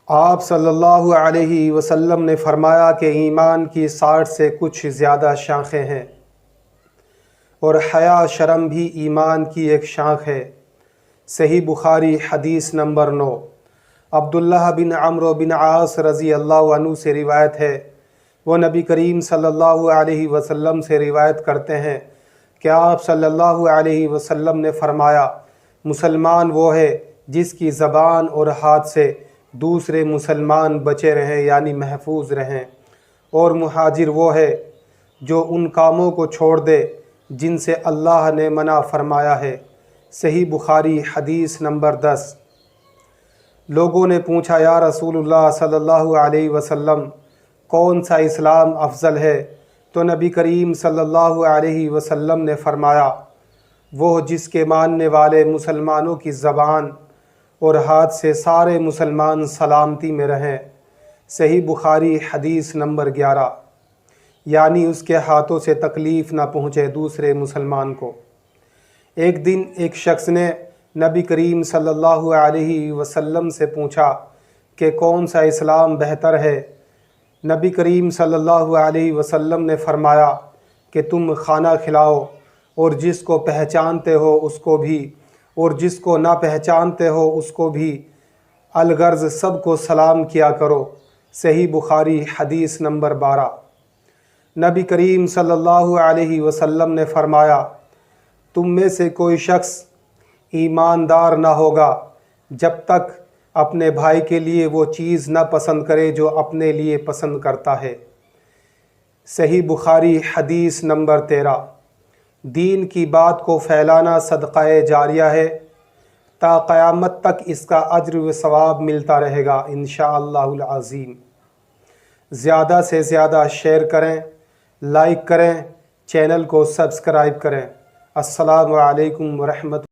آپ صلی اللہ علیہ وسلم نے فرمایا کہ ایمان کی 60 سے کچھ زیادہ شاخیں ہیں، اور حیا شرم بھی ایمان کی ایک شاخ ہے۔ صحیح بخاری حدیث نمبر 9۔ عبداللہ بن عمرو بن عاص رضی اللہ عنہ سے روایت ہے، وہ نبی کریم صلی اللہ علیہ وسلم سے روایت کرتے ہیں کہ آپ صلی اللہ علیہ وسلم نے فرمایا، مسلمان وہ ہے جس کی زبان اور ہاتھ سے دوسرے مسلمان بچے رہیں، یعنی محفوظ رہیں، اور مہاجر وہ ہے جو ان کاموں کو چھوڑ دے جن سے اللہ نے منع فرمایا ہے۔ صحیح بخاری حدیث نمبر 10۔ لوگوں نے پوچھا، یا رسول اللہ صلی اللہ علیہ وسلم، کون سا اسلام افضل ہے؟ تو نبی کریم صلی اللہ علیہ وسلم نے فرمایا، وہ جس کے ماننے والے مسلمانوں کی زبان اور ہاتھ سے سارے مسلمان سلامتی میں رہیں۔ صحیح بخاری حدیث نمبر 11۔ یعنی اس کے ہاتھوں سے تکلیف نہ پہنچے دوسرے مسلمان کو۔ ایک دن ایک شخص نے نبی کریم صلی اللہ علیہ وسلم سے پوچھا کہ کون سا اسلام بہتر ہے؟ نبی کریم صلی اللہ علیہ وسلم نے فرمایا کہ تم کھانا کھلاؤ، اور جس کو پہچانتے ہو اس کو بھی، اور جس کو نہ پہچانتے ہو اس کو بھی، الغرض سب کو سلام کیا کرو۔ صحیح بخاری حدیث نمبر 12۔ نبی کریم صلی اللہ علیہ وسلم نے فرمایا، تم میں سے کوئی شخص ایماندار نہ ہوگا جب تک اپنے بھائی کے لیے وہ چیز نہ پسند کرے جو اپنے لیے پسند کرتا ہے۔ صحیح بخاری حدیث نمبر 13۔ دین کی بات کو پھیلانا صدقہ جاریہ ہے، تا قیامت تک اس کا اجر و ثواب ملتا رہے گا انشاءاللہ العظیم۔ زیادہ سے زیادہ شیئر کریں، لائک کریں، چینل کو سبسکرائب کریں۔ السلام علیکم ورحمۃ